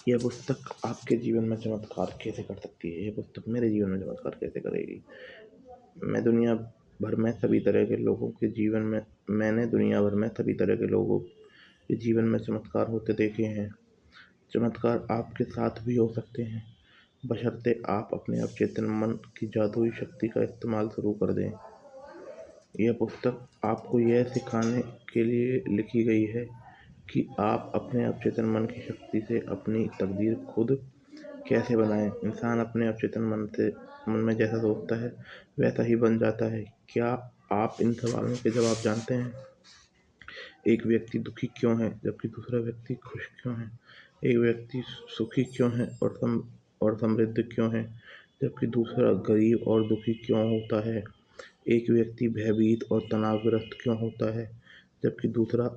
यह पुस्तक आपके जीवन में चमत्कार कैसे कर सकती है? यह पुस्तक मेरे जीवन में चमत्कार कैसे करेगी? मैं दुनिया भर में सभी तरह के लोगों के जीवन में मैंने दुनिया भर में सभी तरह के लोगों के जीवन में चमत्कार होते देखे हैं। चमत्कार आपके साथ भी हो सकते हैं, बशर्ते आप अपने अवचेतन मन की जादुई शक्ति का इस्तेमाल शुरू कर दें। यह पुस्तक आपको यह सिखाने के लिए लिखी गई है कि आप अपने अवचेतन मन की शक्ति से अपनी तकदीर खुद कैसे बनाएं। इंसान अपने अवचेतन मन में जैसा सोचता है वैसा ही बन जाता है। क्या आप इन सवालों के जवाब जानते हैं? एक व्यक्ति दुखी क्यों है जबकि दूसरा व्यक्ति खुश क्यों है? एक व्यक्ति सुखी क्यों है और समृद्ध क्यों है जबकि दूसरा गरीब और दुखी क्यों होता है? एक व्यक्ति भयभीत और तनावग्रस्त क्यों होता है जबकि दूसरा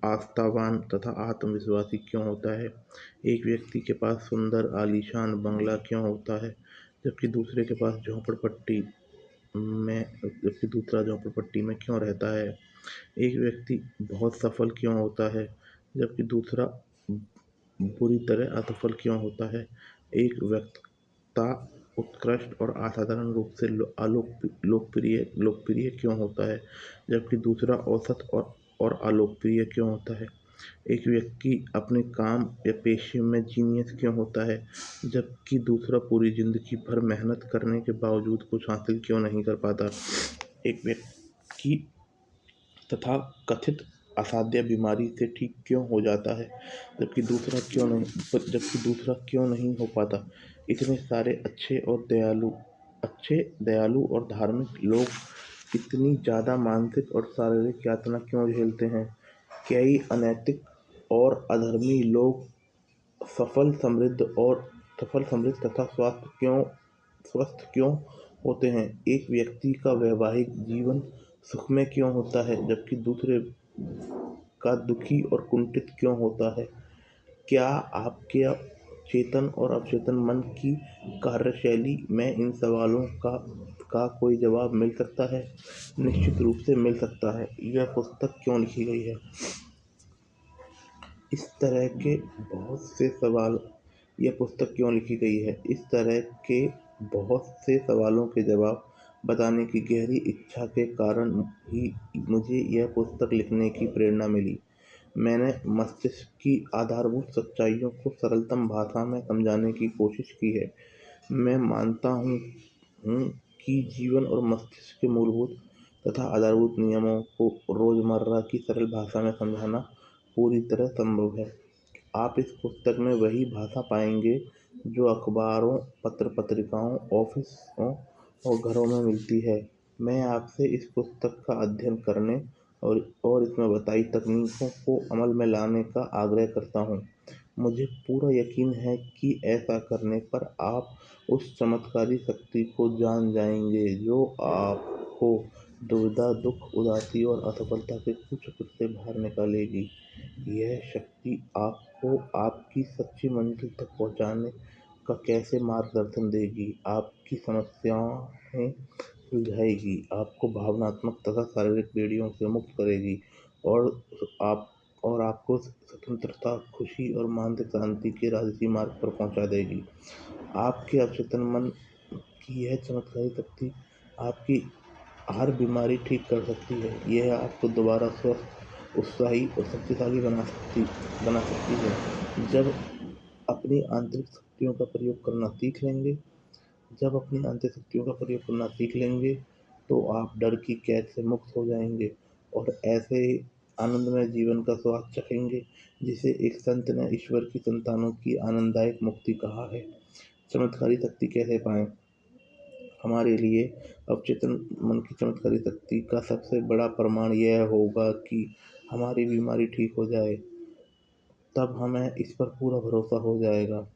आस्थावान तथा आत्मविश्वासी क्यों होता है? एक व्यक्ति के पास सुंदर आलीशान बंगला क्यों होता है जबकि दूसरे के पास जबकि दूसरा झोंपड़पट्टी में क्यों रहता है? एक व्यक्ति बहुत सफल क्यों होता है जबकि दूसरा बुरी तरह असफल क्यों होता है? एक वक्ता उत्कृष्ट और असाधारण रूप से लोकप्रिय क्यों होता है जबकि दूसरा औसत और अलोकप्रिय क्यों होता है? एक व्यक्ति अपने काम या पेशे में जीनियस क्यों होता है जबकि दूसरा पूरी जिंदगी भर मेहनत करने के बावजूद कुछ हासिल क्यों नहीं कर पाता? एक व्यक्ति तथा कथित असाध्य बीमारी से ठीक क्यों हो जाता है जबकि दूसरा क्यों नहीं हो पाता? इतने सारे अच्छे दयालु और धार्मिक लोग इतनी ज़्यादा मानसिक और शारीरिक यातना क्यों झेलते हैं? कई अनैतिक और अधर्मी लोग सफल समृद्ध तथा स्वस्थ क्यों होते हैं? एक व्यक्ति का वैवाहिक जीवन सुखमय क्यों होता है जबकि दूसरे का दुखी और कुंठित क्यों होता है? क्या आपके चेतन और अवचेतन मन की कार्यशैली में इन सवालों का कोई जवाब मिल सकता है? निश्चित रूप से मिल सकता है। यह पुस्तक क्यों लिखी गई है? इस तरह के बहुत से सवाल यह पुस्तक क्यों लिखी गई है? इस तरह के बहुत से सवालों के जवाब बताने की गहरी इच्छा के कारण ही मुझे यह पुस्तक लिखने की प्रेरणा मिली। मैंने मस्तिष्क की आधारभूत सच्चाइयों को सरलतम भाषा में समझाने की कोशिश की है। मैं मानता हूँ कि जीवन और मस्तिष्क के मूलभूत तथा आधारभूत नियमों को रोज़मर्रा की सरल भाषा में समझाना पूरी तरह संभव है। आप इस पुस्तक में वही भाषा पाएंगे जो अखबारों, पत्र-पत्रिकाओं, ऑफिसों और घरों में मिलती है। मैं आपसे इस पुस्तक का अध्ययन करने और इसमें बताई तकनीकों को अमल में लाने का आग्रह करता हूँ। मुझे पूरा यकीन है कि ऐसा करने पर आप उस चमत्कारी शक्ति को जान जाएंगे जो आपको दुविधा, दुख, उदासी और असफलता के कुचक्र से बाहर निकालेगी। यह शक्ति आपको आपकी सच्ची मंजिल तक पहुंचाने का कैसे मार्गदर्शन देगी, आपकी समस्याएं सुलझाएगी, आपको भावनात्मक तथा शारीरिक बेड़ियों से मुक्त करेगी और आप और आपको स्वतंत्रता, खुशी और मानसिक शांति के राजसी मार्ग पर पहुंचा देगी। आपके अवचेतन मन की यह चमत्कारी शक्ति आपकी हर बीमारी ठीक कर सकती है। यह आपको दोबारा स्वस्थ, उत्साही और शक्तिशाली बना सकती है। अपनी आंतरिक शक्तियों का प्रयोग करना सीख लेंगे जब अपनी आंतरिक शक्तियों का प्रयोग करना सीख लेंगे तो आप डर की कैद से मुक्त हो जाएंगे और ऐसे आनंदमय जीवन का स्वाद चखेंगे जिसे एक संत ने ईश्वर की संतानों की आनंददायक मुक्ति कहा है। चमत्कारी शक्ति कैसे पाएं? हमारे लिए अवचेतन मन की चमत्कारी शक्ति का सबसे बड़ा प्रमाण यह होगा कि हमारी बीमारी ठीक हो जाए। तब हमें इस पर पूरा भरोसा हो जाएगा।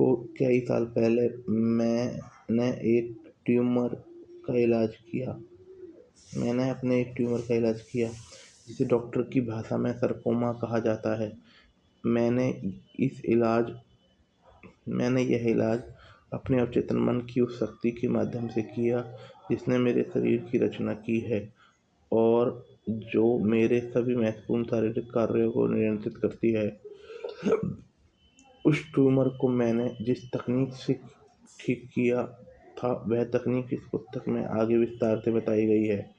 कई साल पहले मैंने एक ट्यूमर का इलाज किया मैंने अपने एक ट्यूमर का इलाज किया जिसे डॉक्टर की भाषा में सरकोमा कहा जाता है। मैंने इस इलाज मैंने यह इलाज अपने अवचेतन मन की उस शक्ति के माध्यम से किया जिसने मेरे शरीर की रचना की है और जो मेरे सभी महत्वपूर्ण शारीरिक कार्यों को नियंत्रित करती है। उस ट्यूमर को मैंने जिस तकनीक से ठीक किया था, वह तकनीक इस पुस्तक में आगे विस्तार से बताई गई है।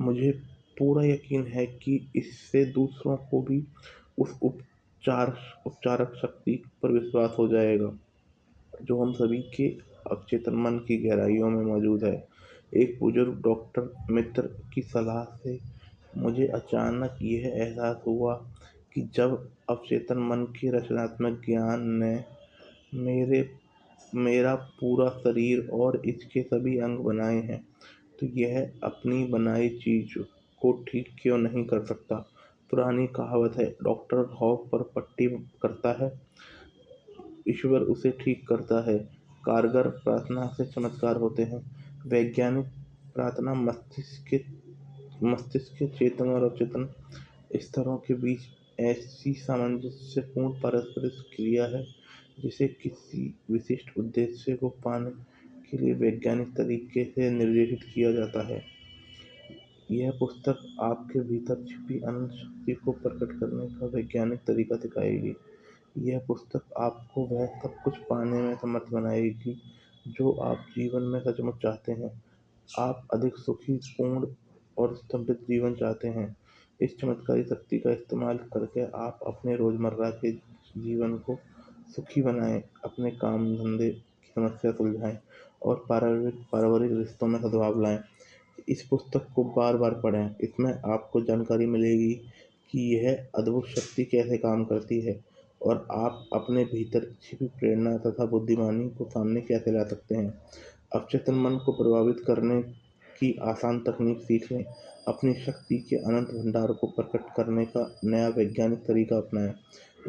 मुझे पूरा यकीन है कि इससे दूसरों को भी उस उपचारक शक्ति पर विश्वास हो जाएगा, जो हम सभी के अवचेतन मन की गहराइयों में मौजूद है। एक बुजुर्ग डॉक्टर मित्र की सलाह से मुझे अचानक यह एहसास हुआ कि जब अवचेतन मन के रचनात्मक ज्ञान ने मेरे मेरा पूरा शरीर और इसके सभी अंग बनाए हैं, तो यह अपनी बनाई चीज को ठीक क्यों नहीं कर सकता। पुरानी कहावत है, डॉक्टर घाव पर पट्टी करता है, ईश्वर उसे ठीक करता है। कारगर प्रार्थना से चमत्कार होते हैं। वैज्ञानिक प्रार्थना मस्तिष्क के चेतन और अचेतन स्तरों के बीच ऐसी सामंजस्यपूर्ण परस्पर क्रिया है, जिसे किसी विशिष्ट उद्देश्य को पाने के लिए वैज्ञानिक तरीके से निर्देशित किया जाता है। यह पुस्तक आपके भीतर छिपी अनंत शक्ति को प्रकट करने का वैज्ञानिक तरीका सिखाएगी। यह पुस्तक आपको वह सब कुछ पाने में समर्थ बनाएगी जो आप जीवन में सचमुच चाहते हैं। आप अधिक सुखी, पूर्ण और समृद्ध जीवन चाहते हैं। इस चमत्कारी शक्ति का इस्तेमाल करके आप अपने रोजमर्रा के जीवन को सुखी बनाएं, अपने काम धंधे की समस्या सुलझाएं और पारिवारिक रिश्तों में सद्भाव लाएं। इस पुस्तक को बार बार पढ़ें। इसमें आपको जानकारी मिलेगी कि यह अद्भुत शक्ति कैसे काम करती है और आप अपने भीतर छिपी प्रेरणा तथा बुद्धिमानी को सामने कैसे ला सकते हैं। अवचेतन मन को प्रभावित करने की आसान तकनीक सीख लें। अपनी शक्ति के अनंत भंडार को प्रकट करने का नया वैज्ञानिक तरीका अपनाएं।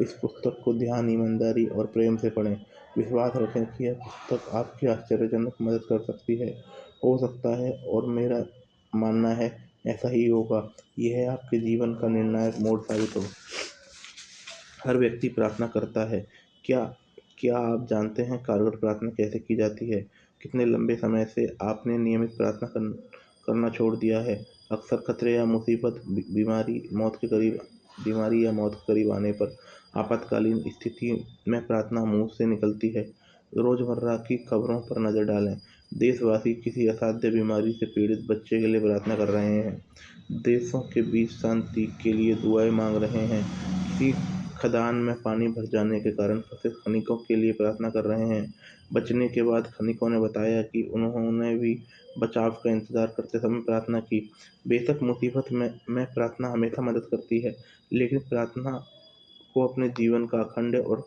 इस पुस्तक को ध्यान, ईमानदारी और प्रेम से पढ़ें। विश्वास रखें कि यह पुस्तक आपकी आश्चर्यजनक मदद कर सकती है। हो सकता है, और मेरा मानना है ऐसा ही होगा, यह आपके जीवन का निर्णायक मोड़ साबित हो। हर व्यक्ति प्रार्थना करता है। क्या क्या आप जानते हैं कारगर प्रार्थना कैसे की जाती है? कितने लंबे समय से आपने नियमित प्रार्थना करना छोड़ दिया है? अक्सर खतरे या मुसीबत, बीमारी या मौत के करीब आने पर आपातकालीन स्थिति में प्रार्थना मुंह से निकलती है। रोजमर्रा की खबरों पर नजर डालें। देशवासी किसी असाध्य बीमारी से पीड़ित बच्चे के लिए प्रार्थना कर रहे हैं। देशों के बीच शांति के लिए दुआएं मांग रहे हैं। किसी खदान में पानी भर जाने के कारण फंसे खनिकों के लिए प्रार्थना कर रहे हैं। बचने के बाद खनिकों ने बताया कि उन्होंने भी बचाव का इंतजार करते समय प्रार्थना की। बेशक मुसीबत में प्रार्थना हमेशा मदद करती है, लेकिन प्रार्थना को अपने जीवन का अखंड और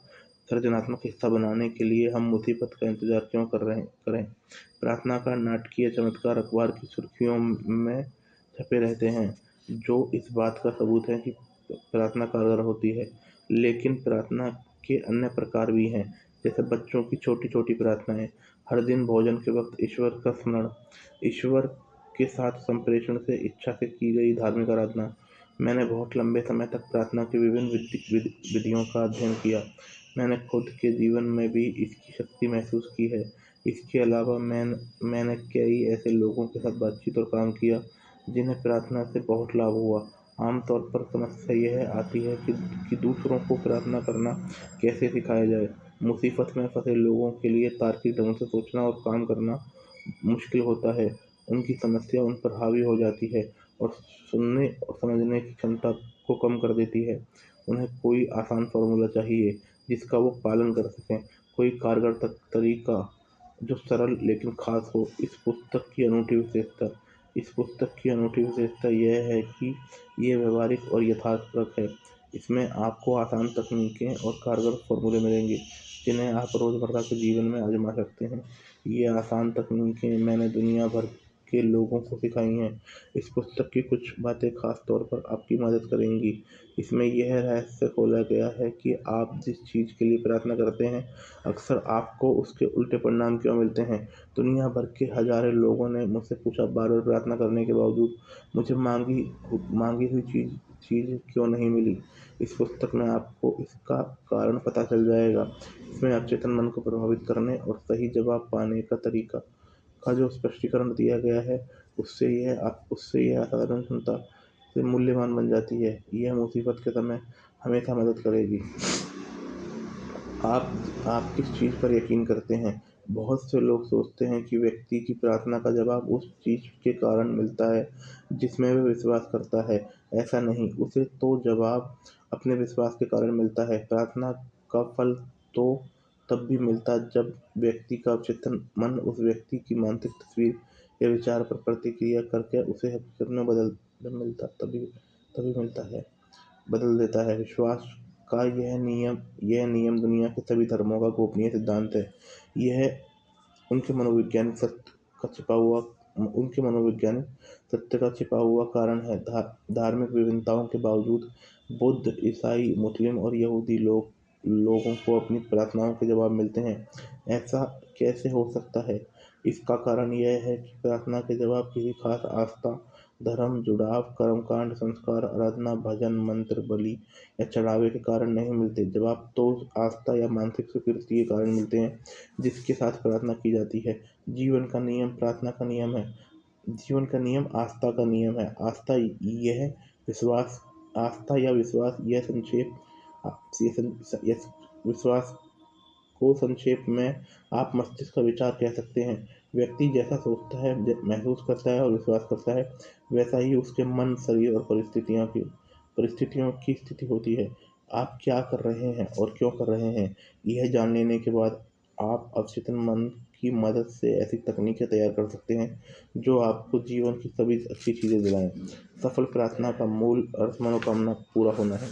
सृजनात्मक हिस्सा बनाने के लिए हम मुसीबत का इंतजार क्यों करें। प्रार्थना का नाटकीय चमत्कार अखबार की सुर्खियों में छपे रहते हैं, जो इस बात का सबूत है कि प्रार्थना कारगर होती है। लेकिन प्रार्थना के अन्य प्रकार भी हैं, जैसे बच्चों की छोटी छोटी प्रार्थनाएं, हर दिन भोजन के वक्त ईश्वर का स्मरण, ईश्वर के साथ संप्रेषण से इच्छा से की गई धार्मिक आराधना। मैंने बहुत लंबे समय तक प्रार्थना की विभिन्न विधियों का अध्ययन किया। मैंने खुद के जीवन में भी इसकी शक्ति महसूस की है। इसके अलावा मैंने कई ऐसे लोगों के साथ बातचीत और काम किया जिन्हें प्रार्थना से बहुत लाभ हुआ। आमतौर पर समस्या यह आती है कि दूसरों को प्रार्थना करना कैसे सिखाया जाए। मुसीबत में फंसे लोगों के लिए तार्किक ढंग से सोचना और काम करना मुश्किल होता है। उनकी समस्या उन पर हावी हो जाती है और सुनने और समझने की क्षमता को कम कर देती है। उन्हें कोई आसान फॉर्मूला चाहिए जिसका वो पालन कर सकें, कोई कारगर तरीका जो सरल लेकिन खास हो। इस पुस्तक की अनूठी विशेषता यह है कि ये व्यवहारिक और यथार्थपरक है। इसमें आपको आसान तकनीकें और कारगर फॉर्मूले मिलेंगे जिन्हें आप रोज़मर्रा के जीवन में आजमा सकते हैं। ये आसान तकनीकें मैंने दुनिया भर के लोगों को सिखाई हैं। इस पुस्तक की कुछ बातें खास तौर पर आपकी मदद करेंगी। इसमें यह रहस्य खोला गया है कि आप जिस चीज़ के लिए प्रार्थना करते हैं, अक्सर आपको उसके उल्टे परिणाम क्यों मिलते हैं। दुनिया भर के हजारों लोगों ने मुझसे पूछा, बार बार प्रार्थना करने के बावजूद मुझे मांगी हुई चीज़ क्यों नहीं मिली। इस पुस्तक में आपको इसका कारण पता चल जाएगा। इसमें अवचेतन मन को प्रभावित करने और सही जवाब पाने का तरीका का जो स्पष्टीकरण दिया गया है, उससे यह असाधारण क्षमता से मूल्यवान बन जाती है। यह मुसीबत के समय हमेशा मदद करेगी। आप किस चीज़ पर यकीन करते हैं? बहुत से लोग सोचते हैं कि व्यक्ति की प्रार्थना का जवाब उस चीज़ के कारण मिलता है जिसमें वह विश्वास करता है। ऐसा नहीं, उसे तो जवाब अपने विश्वास के कारण मिलता है। प्रार्थना का फल तो तब भी मिलता है जब व्यक्ति का अवचेतन मन उस व्यक्ति की मानसिक तस्वीर या विचार पर प्रतिक्रिया करके उसे हकीकत में तभी तभी मिलता है, बदल देता है। विश्वास का यह नियम दुनिया के सभी धर्मों का गोपनीय सिद्धांत है। यह उनके मनोवैज्ञानिक सत्य का छिपा हुआ उनके मनोवैज्ञानिक सत्य का छिपा हुआ कारण है। धार्मिक विभिन्नताओं के बावजूद बुद्ध, ईसाई, मुस्लिम और यहूदी लोगों को अपनी प्रार्थनाओं के जवाब मिलते हैं। ऐसा कैसे हो सकता है? इसका कारण यह है कि प्रार्थना के जवाब किसी खास आस्था, धर्म, जुड़ाव, कर्मकांड, संस्कार, आराधना, भजन, मंत्र, बलि या चढ़ावे के कारण नहीं मिलते। जवाब तो उस आस्था या मानसिक स्वीकृति के कारण मिलते हैं जिसके साथ प्रार्थना की जाती है। जीवन का नियम प्रार्थना का नियम है। जीवन का नियम आस्था का नियम है। आस्था या विश्वास विश्वास को संक्षेप में आप मस्तिष्क का विचार कह सकते हैं। व्यक्ति जैसा सोचता है, महसूस करता है और विश्वास करता है, वैसा ही उसके मन, शरीर और परिस्थितियों की स्थिति होती है। आप क्या कर रहे हैं और क्यों कर रहे हैं, यह जान लेने के बाद आप अवचेतन मन की मदद से ऐसी तकनीकें तैयार कर सकते हैं जो आपको जीवन की सभी अच्छी चीज़ें दिलाएं। सफल प्रार्थना का मूल अर्थ मनोकामना पूरा होना है।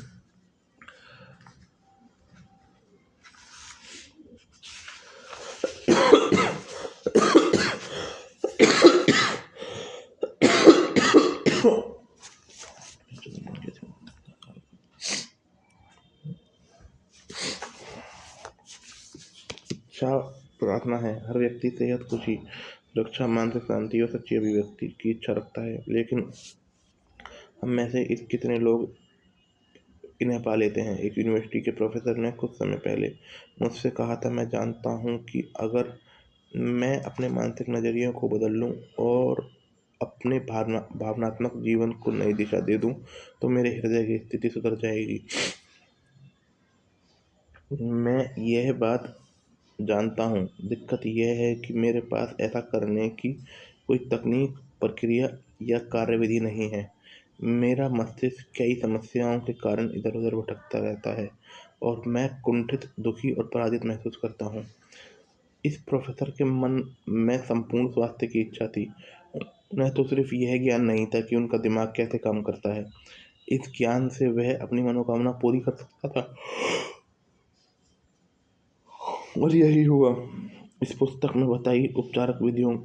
अच्छा प्रार्थना है। हर व्यक्ति सेहत, खुशी, सुरक्षा, मानसिक शांति और सच्ची अभिव्यक्ति की इच्छा रखता है, लेकिन हम में से कितने लोग इन्हें पा लेते हैं? एक यूनिवर्सिटी के प्रोफेसर ने कुछ समय पहले मुझसे कहा था, मैं जानता हूँ कि अगर मैं अपने मानसिक नज़रियों को बदल लूँ और अपने भावनात्मक जीवन को नई दिशा दे दूँ तो मेरे हृदय की स्थिति सुधर जाएगी। मैं यह बात जानता हूँ, दिक्कत यह है कि मेरे पास ऐसा करने की कोई तकनीक, प्रक्रिया या कार्यविधि नहीं है। मेरा मस्तिष्क कई समस्याओं के कारण इधर-उधर भटकता रहता है और मैं कुंठित, दुखी और पराजित महसूस करता हूँ। इस प्रोफ़ेसर के मन में संपूर्ण स्वास्थ्य की इच्छा थी। उन्हें तो सिर्फ़ यह ज्ञान नहीं था कि उनका दिमाग कैसे काम करता है। इस ज्ञान से वह अपनी मनोकामना पूरी कर सकता था। और यही हुआ। इस पुस्तक में बताई उपचारक विधियों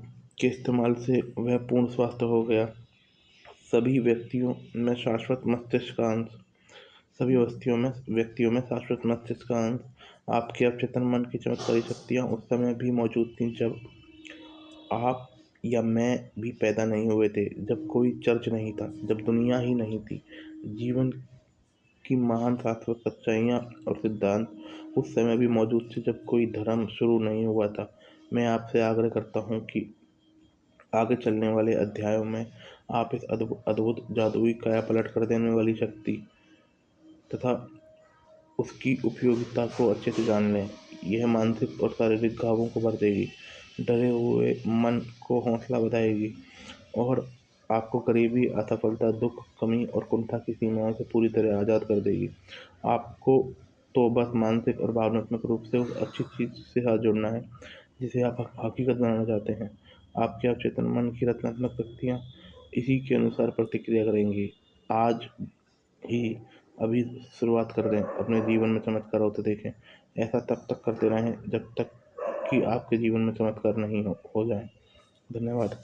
के इस्तेमाल से वह पूर्ण स्वस्थ हो गया। सभी व्यक्तियों में शाश्वत मस्तिष्क का अंश व्यक्तियों में शाश्वत मस्तिष्क का अंश, आपके अवचेतन मन की चमत्कारी शक्तियाँ उस समय भी मौजूद थीं जब आप या मैं भी पैदा नहीं हुए थे, जब कोई चर्च नहीं था, जब दुनिया ही नहीं थी। जीवन की महान शाश्वत सच्चाइयाँ और सिद्धांत उस समय भी मौजूद थे जब कोई धर्म शुरू नहीं हुआ था। मैं आपसे आग्रह करता हूँ कि आगे चलने वाले अध्यायों में आप इस अद्भुत जादुई काया पलट कर देने वाली शक्ति तथा उसकी उपयोगिता को अच्छे से जान लें। यह मानसिक और शारीरिक घावों को भर देगी, डरे हुए मन को हौसला बढ़ाएगी और आपको करीबी असफलता, दुख, कमी और कुंठा की सीमाओं से पूरी तरह आज़ाद कर देगी। आपको तो बस मानसिक और भावनात्मक रूप से उस अच्छी चीज़ से साथ जुड़ना है जिसे आप हकीकत बनाना चाहते हैं। आपके अवचेतन मन की रचनात्मक शक्तियाँ इसी के अनुसार प्रतिक्रिया करेंगी। आज ही अभी शुरुआत कर दें, अपने जीवन में चमत्कार होते देखें। ऐसा तब तक करते रहें जब तक कि आपके जीवन में चमत्कार नहीं हो जाए। धन्यवाद।